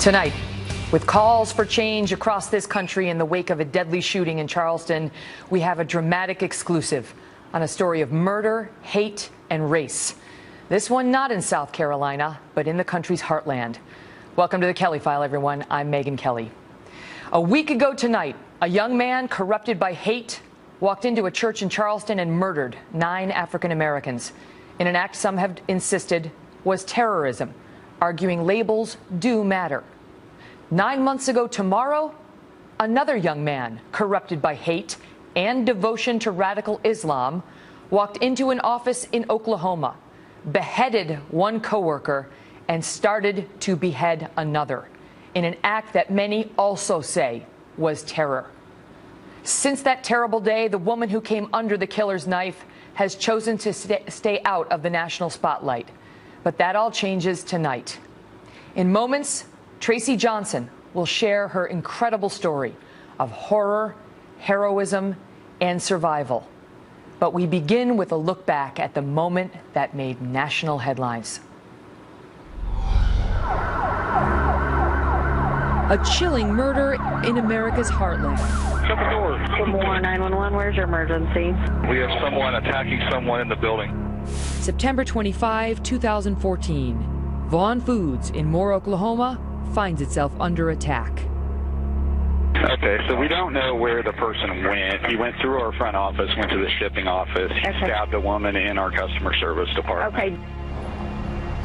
Tonight, with calls for change across this country in the wake of a deadly shooting in Charleston, we have a dramatic exclusive on a story of murder, hate, and race. This one not in South Carolina, but in the country's heartland. Welcome to the Kelly File, everyone. I'm Megyn Kelly. A week ago tonight, a young man corrupted by hate walked into a church in Charleston and murdered 9 African Americans in an act some have insisted was terrorism, arguing labels do matter. 9 months ago tomorrow, another young man corrupted by hate and devotion to radical Islam walked into an office in Oklahoma, beheaded one coworker, and started to behead another in an act that many also say was terror. Since that terrible day, the woman who came under the killer's knife has chosen to stay out of the national spotlight. But that all changes tonight. In moments, Traci Johnson will share her incredible story of horror, heroism, and survival. But we begin with a look back at the moment that made national headlines. A chilling murder in America's heartland. Shut the door. 911, where's your emergency? We have someone attacking someone in the building. September 25, 2014. Vaughan Foods in Moore, Oklahoma, finds itself under attack. Okay, so we don't know where the person went. He went through our front office, went to the shipping office, stabbed a woman in our customer service department. Okay.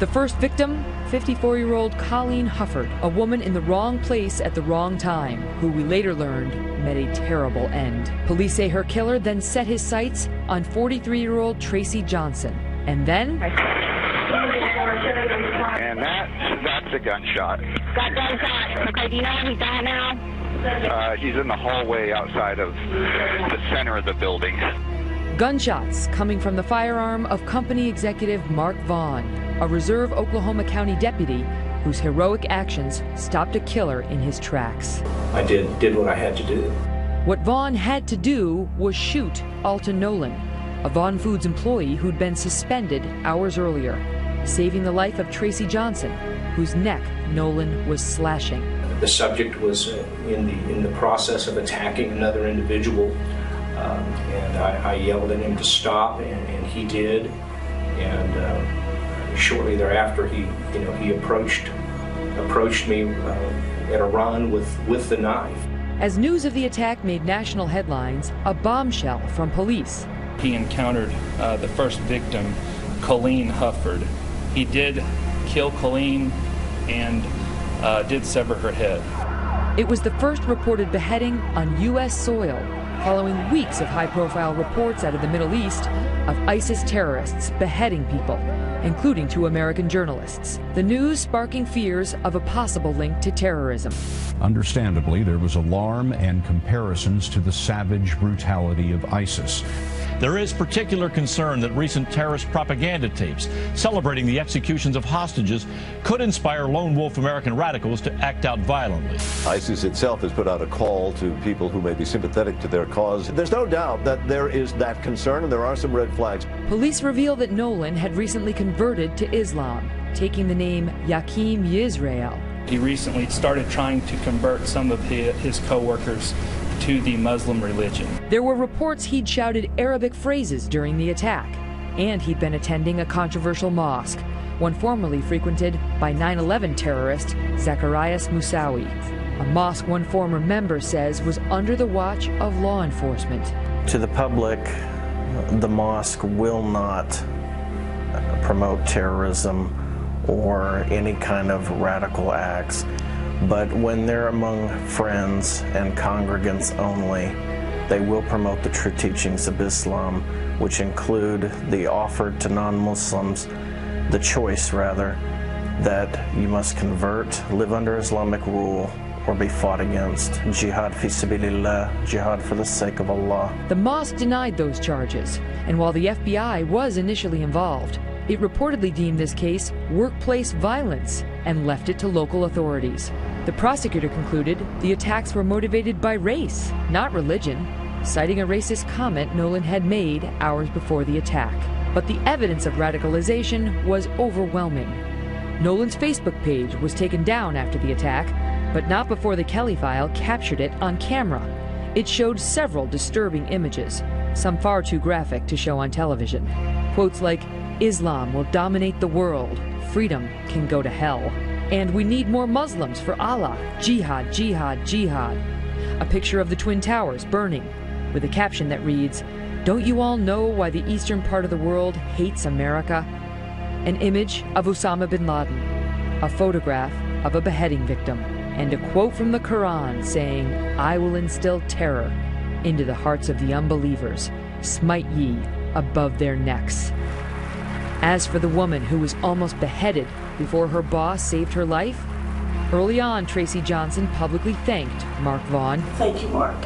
The first victim, 54-year-old Colleen Hufford, a woman in the wrong place at the wrong time, who we later learned met a terrible end. Police say her killer then set his sights on 43-year-old Traci Johnson. And then... And that's a gunshot. Got gunshot. Okay, do you know where he's at now? He's in the hallway outside of the center of the building. Gunshots coming from the firearm of company executive Mark Vaughan, a Reserve Oklahoma County deputy whose heroic actions stopped a killer in his tracks. I did what I had to do. What Vaughan had to do was shoot Alton Nolen, a Vaughan Foods employee who'd been suspended hours earlier, saving the life of Traci Johnson, whose neck Nolen was slashing. The subject was in the process of attacking another individual, and I yelled at him to stop, and he did. And shortly thereafter, he approached me at a run with the knife. As news of the attack made national headlines, a bombshell from police. He encountered the first victim, Colleen Hufford. He did kill Colleen and did sever her head. It was the first reported beheading on U.S. soil, following weeks of high-profile reports out of the Middle East of ISIS terrorists beheading people, including 2 American journalists. The news sparking fears of a possible link to terrorism. Understandably, there was alarm and comparisons to the savage brutality of ISIS. There is particular concern that recent terrorist propaganda tapes celebrating the executions of hostages could inspire lone wolf American radicals to act out violently. ISIS itself has put out a call to people who may be sympathetic to their cause. There's no doubt that there is that concern, and there are some red flags. Police reveal that Nolen had recently converted to Islam, taking the name Yaquim Yisrael. He recently started trying to convert some of his co-workers to the Muslim religion. There were reports he'd shouted Arabic phrases during the attack, and he'd been attending a controversial mosque, one formerly frequented by 9/11 terrorist Zacarias Moussaoui, a mosque one former member says was under the watch of law enforcement. To the public, the mosque will not promote terrorism or any kind of radical acts. But when they're among friends and congregants only, they will promote the true teachings of Islam, which include the offer to non-Muslims, the choice rather, that you must convert, live under Islamic rule, or be fought against. Jihad fi sabilillah, jihad for the sake of Allah. The mosque denied those charges, and while the FBI was initially involved, it reportedly deemed this case workplace violence and left it to local authorities. The prosecutor concluded the attacks were motivated by race, not religion, citing a racist comment Nolen had made hours before the attack. But the evidence of radicalization was overwhelming. Nolen's Facebook page was taken down after the attack, but not before the Kelly file captured it on camera. It showed several disturbing images, some far too graphic to show on television. Quotes like, "Islam will dominate the world, freedom can go to hell," and "We need more Muslims for Allah, jihad, jihad, jihad." A picture of the Twin Towers burning, with a caption that reads, "Don't you all know why the eastern part of the world hates America?" An image of Osama bin Laden, a photograph of a beheading victim, and a quote from the Quran saying, "I will instill terror into the hearts of the unbelievers, smite ye above their necks." As for the woman who was almost beheaded before her boss saved her life, early on, Traci Johnson publicly thanked Mark Vaughan. "Thank you, Mark,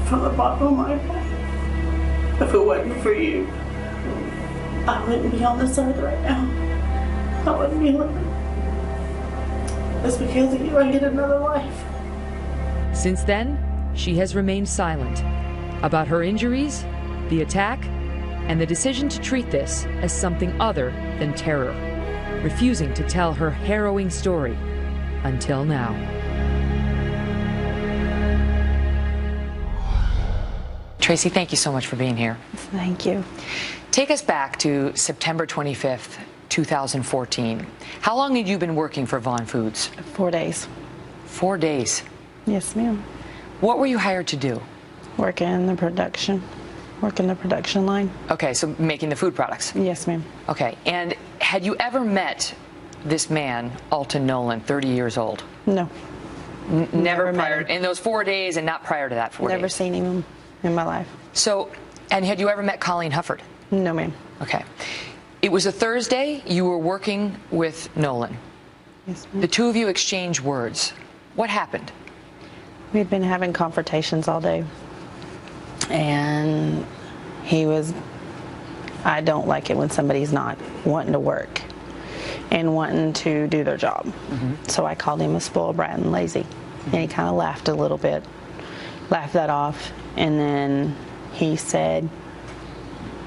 from the bottom of my heart. If it wasn't for you, I wouldn't be on this earth right now. I wouldn't be living. It's because of you I get another life." Since then, she has remained silent about her injuries, the attack, and the decision to treat this as something other than terror, refusing to tell her harrowing story until now. Traci, thank you so much for being here. Thank you. Take us back to September 25th, 2014. How long had you been working for Vaughan Foods? 4 days. 4 days? Yes, ma'am. What were you hired to do? Working in the production line. Okay, so making the food products? Yes, ma'am. Okay, and had you ever met this man, Alton Nolen, 30 years old? No. Never prior, in those 4 days, and not prior to that 4 days? Never seen him in my life. So, and had you ever met Colleen Hufford? No, ma'am. Okay. It was a Thursday, you were working with Nolen. Yes, ma'am. The two of you exchanged words. What happened? We'd been having confrontations all day. And I don't like it when somebody's not wanting to work and wanting to do their job. Mm-hmm. So I called him a spoiled brat and lazy. Mm-hmm. And he kind of laughed a little bit, laughed that off. And then he said,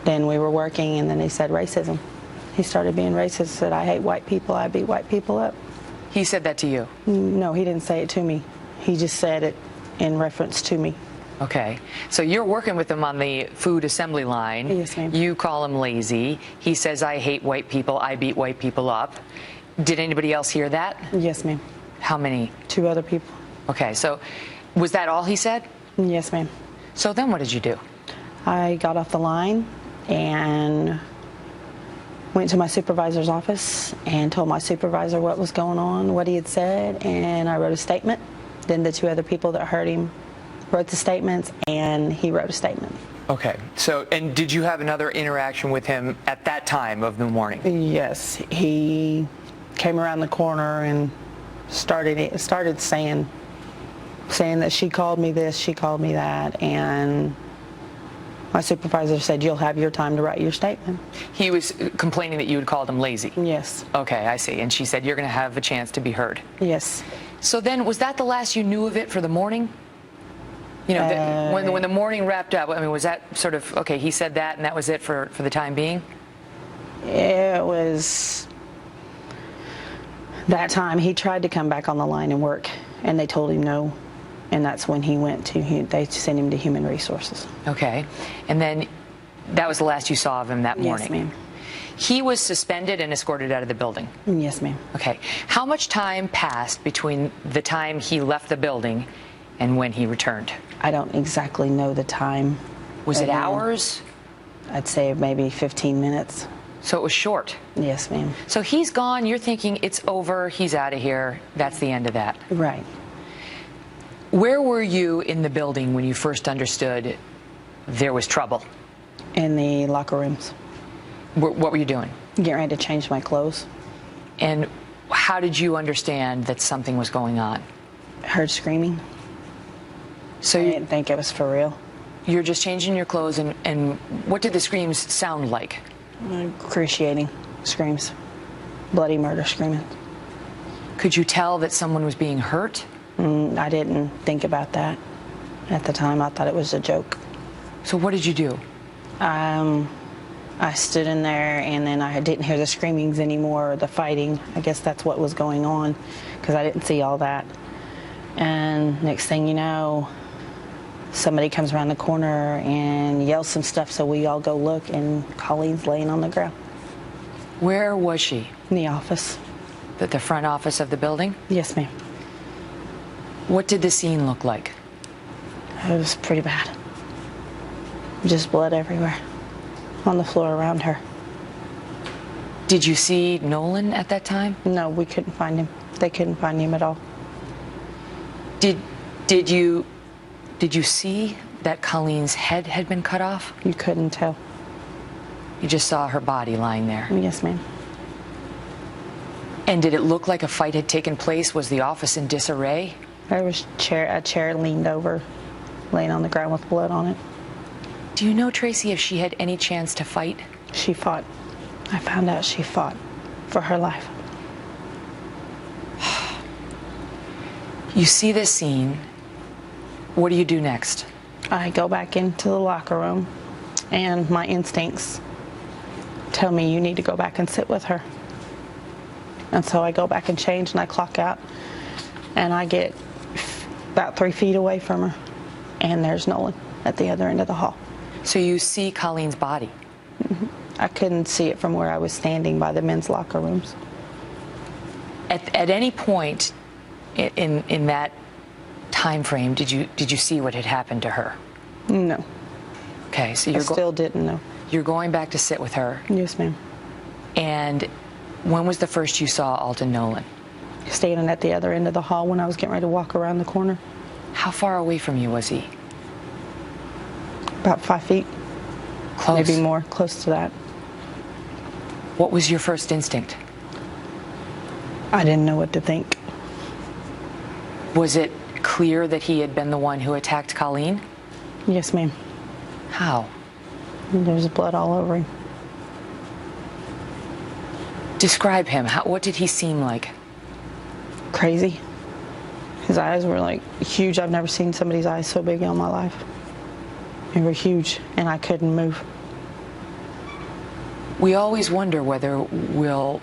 then we were working, and then he said racism. He started being racist, said, "I hate white people, I beat white people up." He said that to you? No, he didn't say it to me. He just said it in reference to me. Okay, so you're working with him on the food assembly line. Yes, ma'am. You call him lazy. He says, "I hate white people, I beat white people up." Did anybody else hear that? Yes, ma'am. How many? 2 other people. Okay, so was that all he said? Yes, ma'am. So then what did you do? I got off the line and went to my supervisor's office and told my supervisor what was going on, what he had said, and I wrote a statement. Then the 2 other people that heard him wrote the statements, and he wrote a statement. Okay, so, and did you have another interaction with him at that time of the morning? Yes, he came around the corner and started saying that she called me this, she called me that, and my supervisor said, "You'll have your time to write your statement." He was complaining that you had called him lazy? Yes. Okay, I see. And she said, "You're going to have a chance to be heard." Yes. So then, was that the last you knew of it for the morning? You know, when the morning wrapped up, I mean, was that sort of, okay, he said that and that was it for the time being? It was that time. He tried to come back on the line and work, and they told him no. And that's when he went to, they sent him to Human Resources. Okay. And then that was the last you saw of him that morning? Yes, ma'am. He was suspended and escorted out of the building? Yes, ma'am. Okay. How much time passed between the time he left the building and when he returned? I don't exactly know the time. Was it hours? I'd say maybe 15 minutes. So it was short? Yes, ma'am. So he's gone, you're thinking it's over, he's out of here, that's the end of that? Right. Where were you in the building when you first understood there was trouble? In the locker rooms. What were you doing? Getting ready to change my clothes. And how did you understand that something was going on? I heard screaming. So I didn't think it was for real. You're just changing your clothes, and what did the screams sound like? Excruciating screams. Bloody murder screaming. Could you tell that someone was being hurt? I didn't think about that at the time. I thought it was a joke. So what did you do? I I stood in there, and then I didn't hear the screamings anymore, or the fighting. I guess that's what was going on, because I didn't see all that. And next thing you know, somebody comes around the corner and yells some stuff, so we all go look, and Colleen's laying on the ground. Where was she? In the office. The front office of the building? Yes, ma'am. What did the scene look like? It was pretty bad. Just blood everywhere on the floor around her. Did you see Nolen at that time? No, we couldn't find him. They couldn't find him at all. Did you see that Colleen's head had been cut off? You couldn't tell. You just saw her body lying there? Yes, ma'am. And did it look like a fight had taken place? Was the office in disarray? There was a chair leaned over, laying on the ground with blood on it. Do you know, Traci, if she had any chance to fight? She fought. I found out she fought for her life. You see this scene. What do you do next? I go back into the locker room, and my instincts tell me you need to go back and sit with her. And so I go back and change, and I clock out, and I get about 3 feet away from her, and there's Nolen at the other end of the hall. So you see Colleen's body? Mm-hmm. I couldn't see it from where I was standing by the men's locker rooms. At any point in that time frame, did you see what had happened to her? No. Okay, so I still didn't know. You're going back to sit with her? Yes, ma'am. And when was the first you saw Alton Nolen? Standing at the other end of the hall when I was getting ready to walk around the corner. How far away from you was he? About 5 feet. Close? Maybe more, close to that. What was your first instinct? I didn't know what to think. Was it clear that he had been the one who attacked Colleen? Yes, ma'am. How? There was blood all over him. Describe him. What did he seem like? Crazy. His eyes were like huge. I've never seen somebody's eyes so big in my life. They were huge, and I couldn't move. We always wonder whether we'll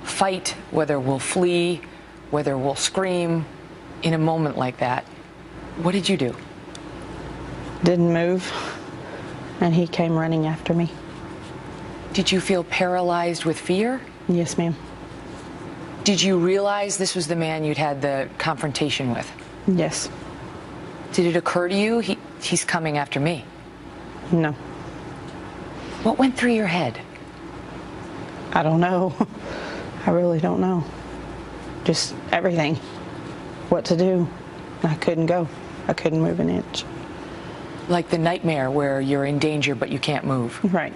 fight, whether we'll flee, whether we'll scream in a moment like that. What did you do? Didn't move, and he came running after me. Did you feel paralyzed with fear? Yes, ma'am. Did you realize this was the man you'd had the confrontation with? Yes. Did it occur to you, he's coming after me? No. What went through your head? I don't know. I really don't know. Just everything. What to do. I couldn't go. I couldn't move an inch. Like the nightmare where you're in danger but you can't move? Right.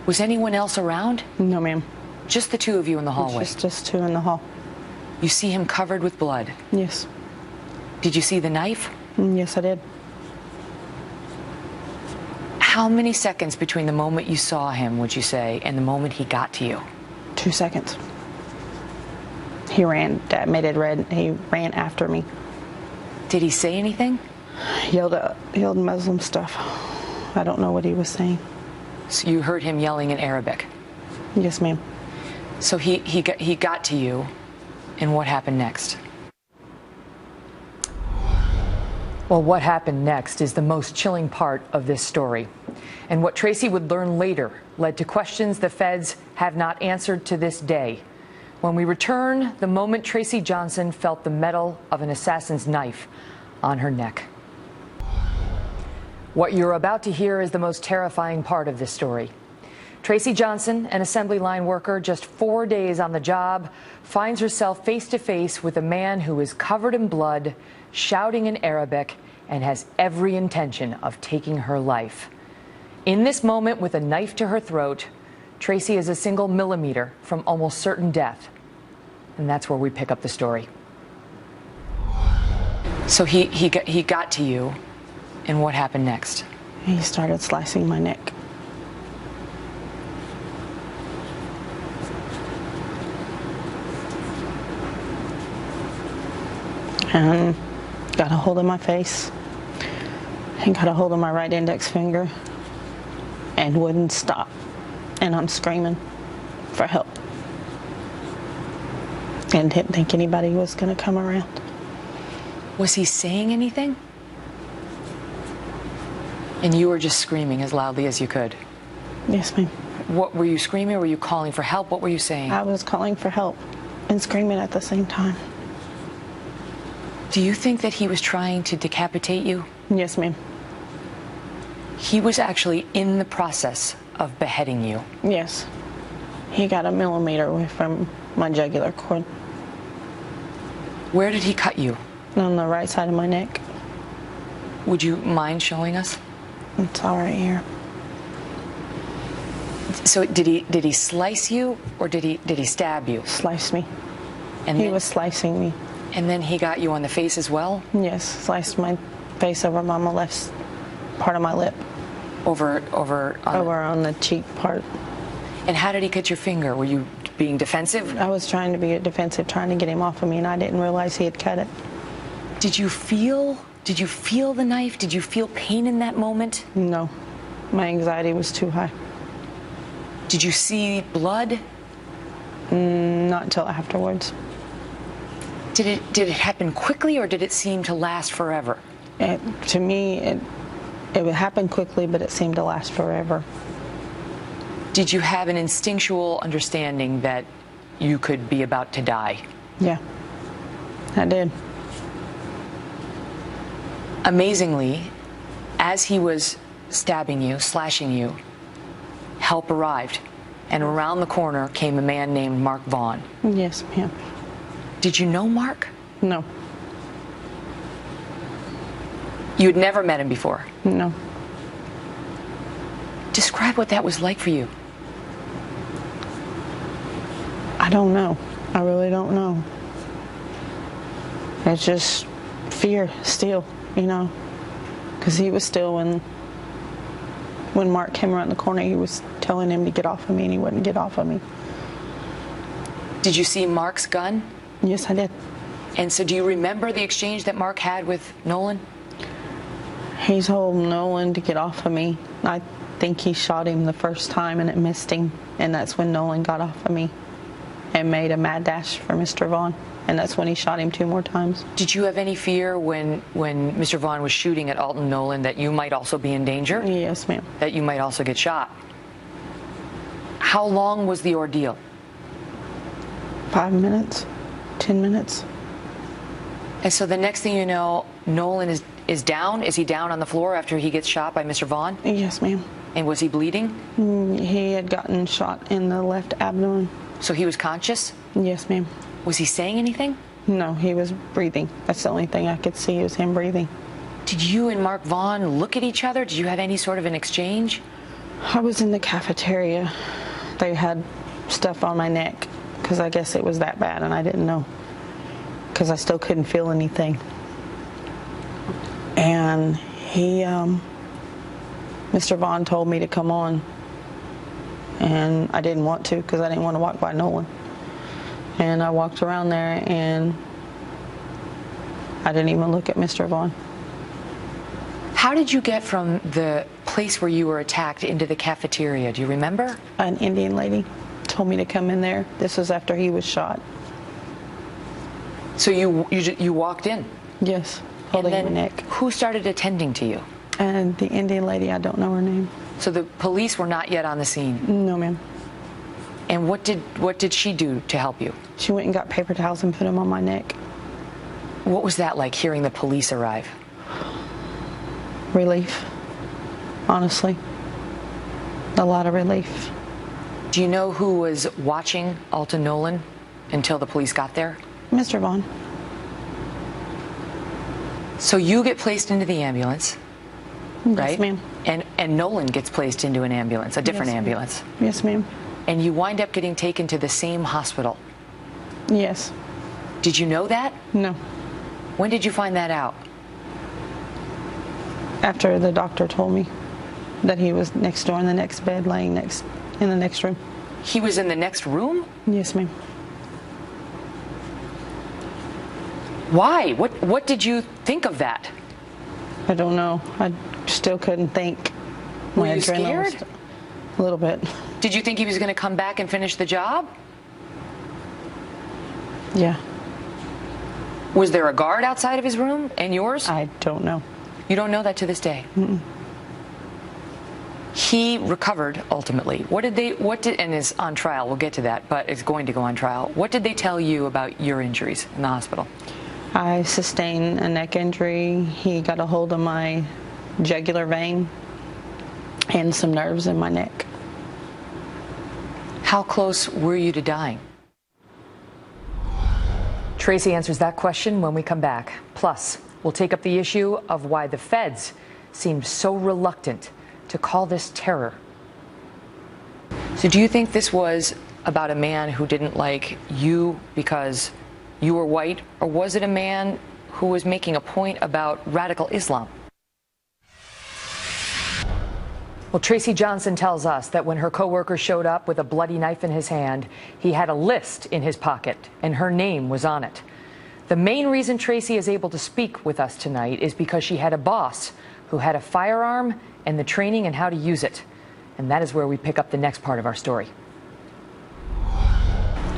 Was anyone else around? No, ma'am. Just the two of you in the hallway? Just two in the hall. You see him covered with blood? Yes. Did you see the knife? Yes, I did. How many seconds between the moment you saw him, would you say, and the moment he got to you? 2 seconds. He ran. Dad made it red. He ran after me. Did he say anything? Yelled Muslim stuff. I don't know what he was saying. So you heard him yelling in Arabic? Yes, ma'am. So he got to you, and what happened next? Well, what happened next is the most chilling part of this story. And what Traci would learn later led to questions the feds have not answered to this day. When we return, the moment Traci Johnson felt the metal of an assassin's knife on her neck. What you're about to hear is the most terrifying part of this story. Traci Johnson, an assembly line worker just 4 days on the job, finds herself face to face with a man who is covered in blood, shouting in Arabic, and has every intention of taking her life. In this moment, with a knife to her throat, Traci is a single millimeter from almost certain death. And that's where we pick up the story. So he got to you, and what happened next? He started slicing my neck. And got a hold of my face and got a hold of my right index finger and wouldn't stop. and I'm screaming for help. And didn't think anybody was going to come around. Was he saying anything? And you were just screaming as loudly as you could? Yes, ma'am. What were you screaming? Were you calling for help? What were you saying? I was calling for help and screaming at the same time. Do you think that he was trying to decapitate you? Yes, ma'am. He was actually in the process of beheading you? Yes. He got a millimeter away from my jugular cord. Where did he cut you? On the right side of my neck. Would you mind showing us? It's all right here. So did he slice you, or did he stab you? Slice me. And he was slicing me. And then he got you on the face as well? Yes, sliced my face over on my left part of my lip. Over on the cheek part. And how did he cut your finger? Were you being defensive? I was trying to be defensive, trying to get him off of me, and I didn't realize he had cut it. Did you feel the knife? Did you feel pain in that moment? No. My anxiety was too high. Did you see blood? Not until afterwards. Did it happen quickly, or did it seem to last forever? To me, it would happen quickly, but it seemed to last forever. Did you have an instinctual understanding that you could be about to die? Yeah, I did. Amazingly, as he was stabbing you, slashing you, help arrived, and around the corner came a man named Mark Vaughan. Yes, ma'am. Did you know Mark? No. You had never met him before? No. Describe what that was like for you. I don't know. I really don't know. It's just fear still, you know, because he was still, when Mark came around the corner, he was telling him to get off of me, and he wouldn't get off of me. Did you see Mark's gun? Yes, I did. And so do you remember the exchange that Mark had with Nolen? He told Nolen to get off of me. I think he shot him the first time and it missed him, and that's when Nolen got off of me and made a mad dash for Mr. Vaughan, and that's when he shot him 2 more times. Did you have any fear when Mr. Vaughan was shooting at Alton Nolen that you might also be in danger? Yes, ma'am. That you might also get shot? How long was the ordeal? 5 minutes, 10 minutes. And so the next thing you know, Nolen is down? Is he down on the floor after he gets shot by Mr. Vaughan? Yes, ma'am. And was he bleeding? He had gotten shot in the left abdomen. So he was conscious? Yes, ma'am. Was he saying anything? No, he was breathing. That's the only thing I could see was him breathing. Did you and Mark Vaughan look at each other? Did you have any sort of an exchange? I was in the cafeteria. They had stuff on my neck because I guess it was that bad, and I didn't know because I still couldn't feel anything. And Mr. Vaughan told me to come on, and I didn't want to because I didn't want to walk by Nolen. And I walked around there, and I didn't even look at Mr. Vaughan. How did you get from the place where you were attacked into the cafeteria? Do you remember? An Indian lady told me to come in there. This was after he was shot. So you walked in? Yes, holding my neck. Who started attending to you? And the Indian lady, I don't know her name. So the police were not yet on the scene? No, ma'am. And what did she do to help you? She went and got paper towels and put them on my neck. What was that like, hearing the police arrive? Relief, honestly. A lot of relief. Do you know who was watching Alton Nolen until the police got there? Mr. Vaughan. So you get placed into the ambulance, right? Yes, ma'am. And Nolen gets placed into an ambulance, a different ambulance. Yes, ma'am. And you wind up getting taken to the same hospital. Yes. Did you know that? No. When did you find that out? After the doctor told me that he was next door in the next bed, laying in the next room. He was in the next room? Yes, ma'am. Why? What did you think of that? I don't know. I still couldn't think. Were you scared? A little bit. Did you think he was going to come back and finish the job? Yeah. Was there a guard outside of his room and yours? I don't know. You don't know that to this day? Mm-mm. He recovered ultimately. And is on trial. We'll get to that, but is going to go on trial. What did they tell you about your injuries in the hospital? I sustained a neck injury. He got a hold of my jugular vein and some nerves in my neck. How close were you to dying? Traci answers that question when we come back. Plus, we'll take up the issue of why the feds seemed so reluctant to call this terror. So do you think this was about a man who didn't like you because you were white, or was it a man who was making a point about radical Islam? Well, Traci Johnson tells us that when her coworker showed up with a bloody knife in his hand, he had a list in his pocket, and her name was on it. The main reason Traci is able to speak with us tonight is because she had a boss who had a firearm and the training and how to use it. And that is where we pick up the next part of our story.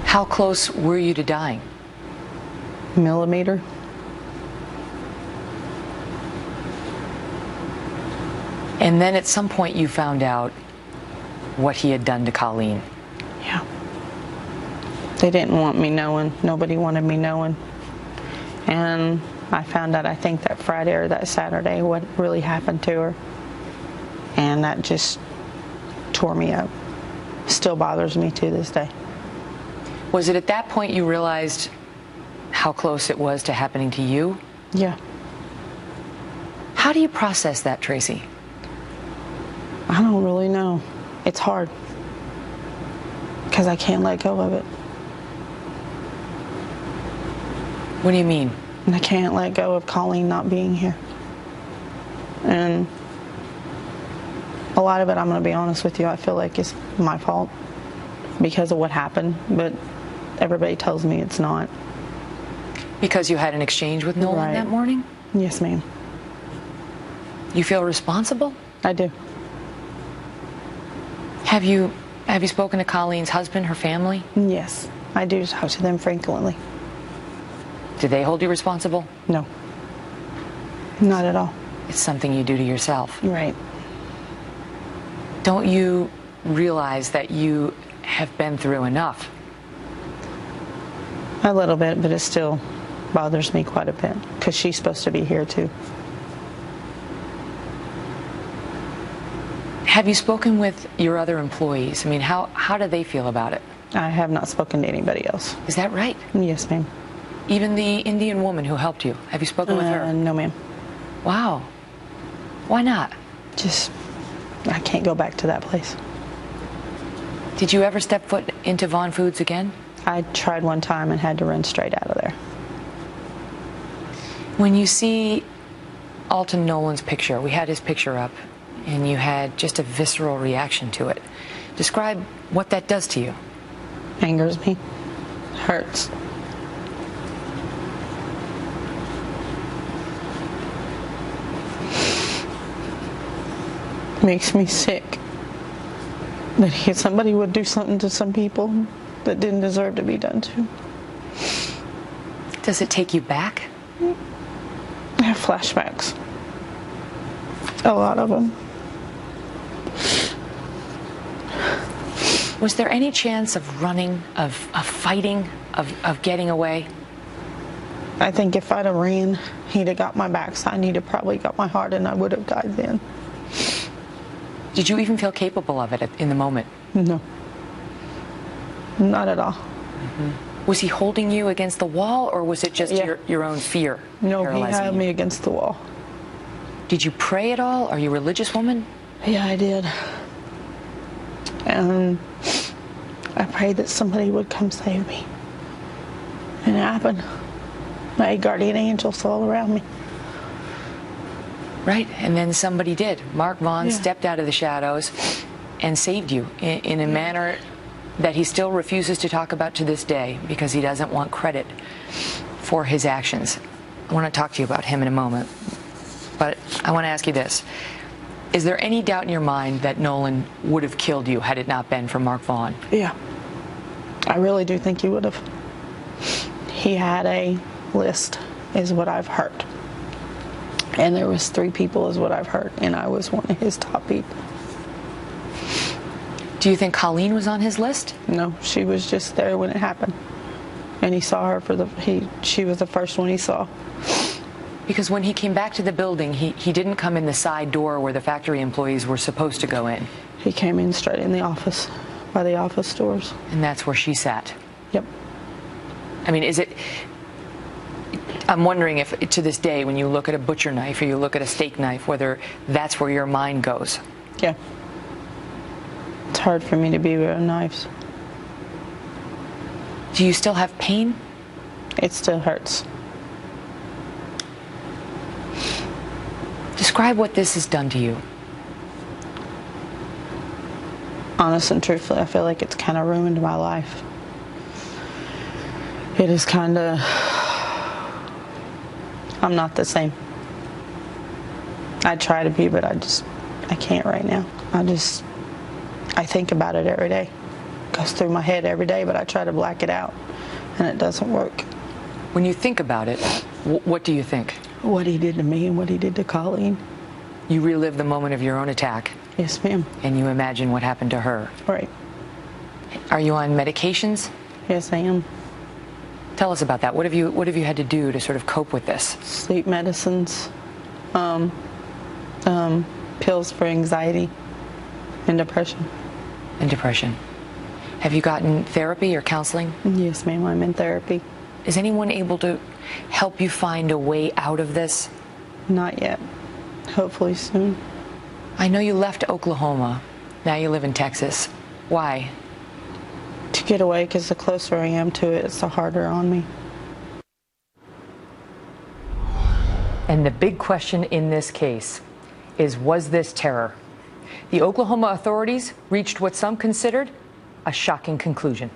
How close were you to dying? Millimeter. And then at some point you found out what he had done to Colleen. Yeah. They didn't want me knowing. Nobody wanted me knowing. And I found out, I think, that Friday or that Saturday what really happened to her. And that just tore me up. Still bothers me to this day. Was it at that point you realized how close it was to happening to you? Yeah. How do you process that, Traci? I don't really know. It's hard. Because I can't let go of it. What do you mean? I can't let go of Colleen not being here. And a lot of it, I'm going to be honest with you, I feel like it's my fault because of what happened, but everybody tells me it's not. Because you had an exchange with Nolen that morning? Yes, ma'am. You feel responsible? I do. Have you spoken to Colleen's husband, her family? Yes, I do talk to them frequently. Do they hold you responsible? No. Not at all. It's something you do to yourself. Right. Don't you realize that you have been through enough? A little bit, but it still bothers me quite a bit because she's supposed to be here too. Have you spoken with your other employees? I mean, how do they feel about it? I have not spoken to anybody else. Is that right? Yes, ma'am. Even the Indian woman who helped you, have you spoken with her? No, ma'am. Wow. Why not? Just, I can't go back to that place. Did you ever step foot into Vaughan Foods again? I tried one time and had to run straight out of there. When you see Alton Nolen's picture, we had his picture up, and you had just a visceral reaction to it. Describe what that does to you. Angers me. Hurts. Makes me sick that somebody would do something to some people that didn't deserve to be done to. Does it take you back? I have flashbacks. A lot of them. Was there any chance of running, of fighting, of getting away? I think if I'd have ran, he'd have got my backside, he'd have probably got my heart, and I would have died then. Did you even feel capable of it in the moment? No. Not at all. Mm-hmm. Was he holding you against the wall, or was it just your own fear? No, he had me against the wall. Did you pray at all? Are you a religious woman? Yeah, I did. And I prayed that somebody would come save me. And it happened. I had guardian angels all around me. Right, and then somebody did. Mark Vaughan stepped out of the shadows and saved you in a manner that he still refuses to talk about to this day because he doesn't want credit for his actions. I want to talk to you about him in a moment, but I want to ask you this. Is there any doubt in your mind that Nolen would have killed you had it not been for Mark Vaughan? Yeah. I really do think he would have. He had a list, is what I've heard. And there was 3 people, is what I've heard, and I was one of his top people. Do you think Colleen was on his list? No, she was just there when it happened. And he saw her she was the first one he saw. Because when he came back to the building, he didn't come in the side door where the factory employees were supposed to go in. He came in straight in the office, by the office doors. And that's where she sat? Yep. I mean, I'm wondering if, to this day, when you look at a butcher knife or you look at a steak knife, whether that's where your mind goes. Yeah. It's hard for me to be around knives. Do you still have pain? It still hurts. Describe what this has done to you. Honest and truthfully, I feel like it's kind of ruined my life. It is kind of... I'm not the same. I try to be, but I can't right now. I think about it every day. It goes through my head every day, but I try to black it out, and it doesn't work. When you think about it, what do you think? What he did to me and what he did to Colleen. You relive the moment of your own attack. Yes, ma'am. And you imagine what happened to her. Right. Are you on medications? Yes, I am. Tell us about that. What have you had to do to sort of cope with this? Sleep medicines, pills for anxiety and depression. And depression. Have you gotten therapy or counseling? Yes, ma'am, I'm in therapy. Is anyone able to help you find a way out of this? Not yet. Hopefully soon. I know you left Oklahoma. Now you live in Texas. Why? To get away, because the closer I am to it, it's the harder on me. And the big question in this case is, was this terror? The Oklahoma authorities reached what some considered a shocking conclusion.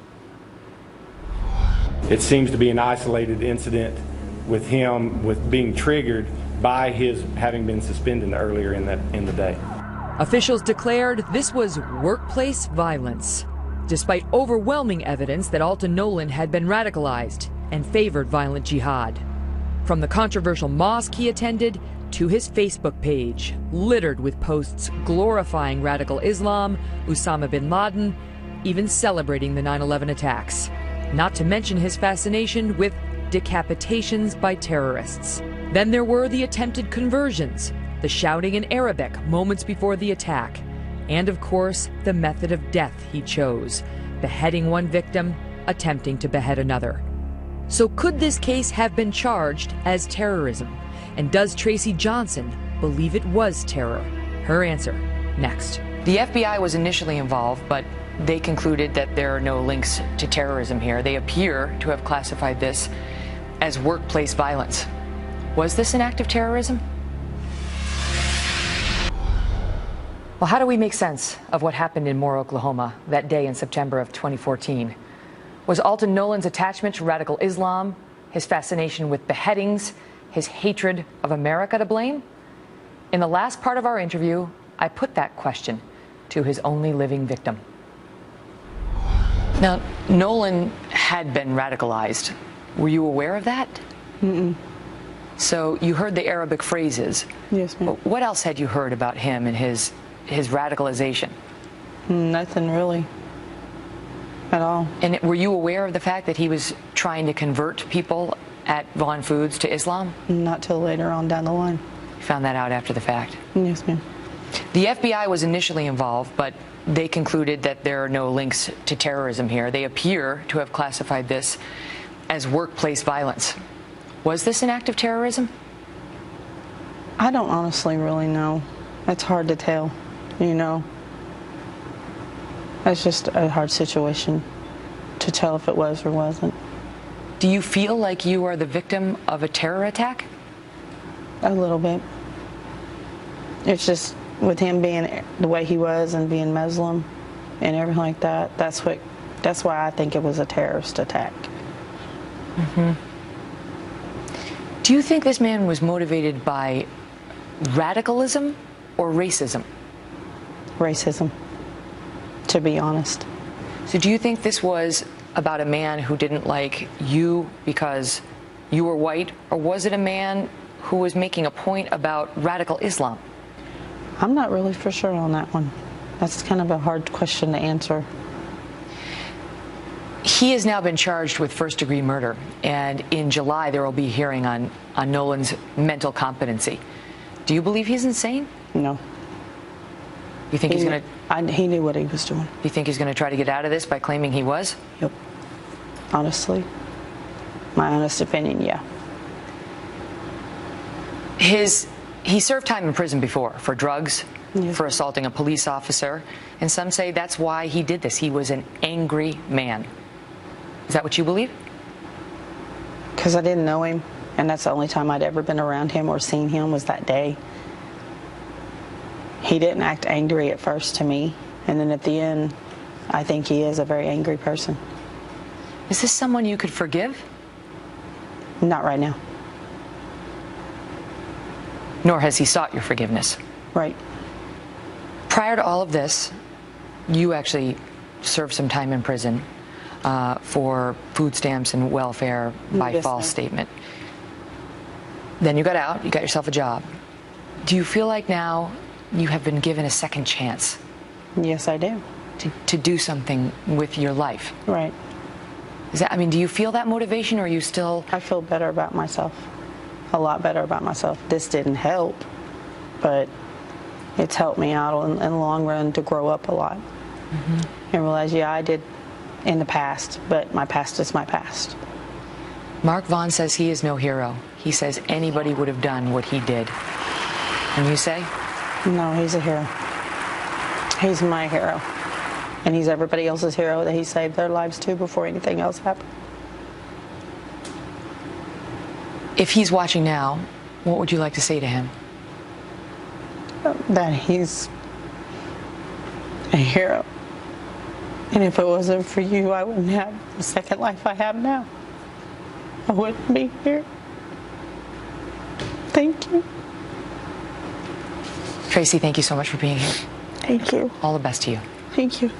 It seems to be an isolated incident with him being triggered by his having been suspended earlier in the day. Officials declared this was workplace violence, despite overwhelming evidence that Alton Nolen had been radicalized and favored violent jihad. From the controversial mosque he attended to his Facebook page, littered with posts glorifying radical Islam, Osama bin Laden, even celebrating the 9/11 attacks. Not to mention his fascination with decapitations by terrorists. Then there were the attempted conversions, the shouting in Arabic moments before the attack, and of course, the method of death he chose, beheading one victim, attempting to behead another. So could this case have been charged as terrorism? And does Traci Johnson believe it was terror? Her answer, next. The FBI was initially involved, but they concluded that there are no links to terrorism here. They appear to have classified this as workplace violence. Was this an act of terrorism? Well, how do we make sense of what happened in Moore, Oklahoma that day in September of 2014? Was Alton Nolen's attachment to radical Islam, his fascination with beheadings, his hatred of America to blame? In the last part of our interview, I put that question to his only living victim. Now, Nolen had been radicalized. Were you aware of that? Mm-mm. So you heard the Arabic phrases. Yes, ma'am. What else had you heard about him and his radicalization? Nothing really. At all. And were you aware of the fact that he was trying to convert people at Vaughan Foods to Islam? Not till later on down the line. You found that out after the fact? Yes, ma'am. The FBI was initially involved, but they concluded that there are no links to terrorism here. They appear to have classified this as workplace violence. Was this an act of terrorism? I don't honestly really know. It's hard to tell, you know. It's just a hard situation to tell if it was or wasn't. Do you feel like you are the victim of a terror attack? A little bit. It's just with him being the way he was and being Muslim and everything like that, that's why I think it was a terrorist attack. Mm-hmm. Do you think this man was motivated by radicalism or racism? Racism, to be honest. So do you think this was about a man who didn't like you because you were white, or was it a man who was making a point about radical Islam? I'm not really for sure on that one. That's kind of a hard question to answer. He has now been charged with first-degree murder, and in July there will be a hearing on Nolen's mental competency. Do you believe he's insane? No. You think he's going to... He knew what he was doing. You think he's going to try to get out of this by claiming he was? Yep. Honestly. My honest opinion, yeah. He served time in prison before for drugs, yeah, for assaulting a police officer, and some say that's why he did this. He was an angry man. Is that what you believe? Because I didn't know him, and that's the only time I'd ever been around him or seen him was that day. He didn't act angry at first to me, and then at the end, I think he is a very angry person. Is this someone you could forgive? Not right now. Nor has he sought your forgiveness. Right. Prior to all of this, you actually served some time in prison for food stamps and welfare by false statement. Then you got out, you got yourself a job. Do you feel like now you have been given a second chance? Yes, I do. To do something with your life? Right. Is that, I mean, do you feel that motivation, or are you still... I feel better about myself. A lot better about myself. This didn't help, but it's helped me out in the long run to grow up a lot. And realize, yeah, I did in the past, but my past is my past. Mark Vaughan says he is no hero. He says anybody would have done what he did. And you say? No, he's a hero. He's my hero. And he's everybody else's hero that he saved their lives to before anything else happened. If he's watching now, what would you like to say to him? That he's a hero. And if it wasn't for you, I wouldn't have the second life I have now. I wouldn't be here. Thank you. Traci, thank you so much for being here. Thank you. All the best to you. Thank you.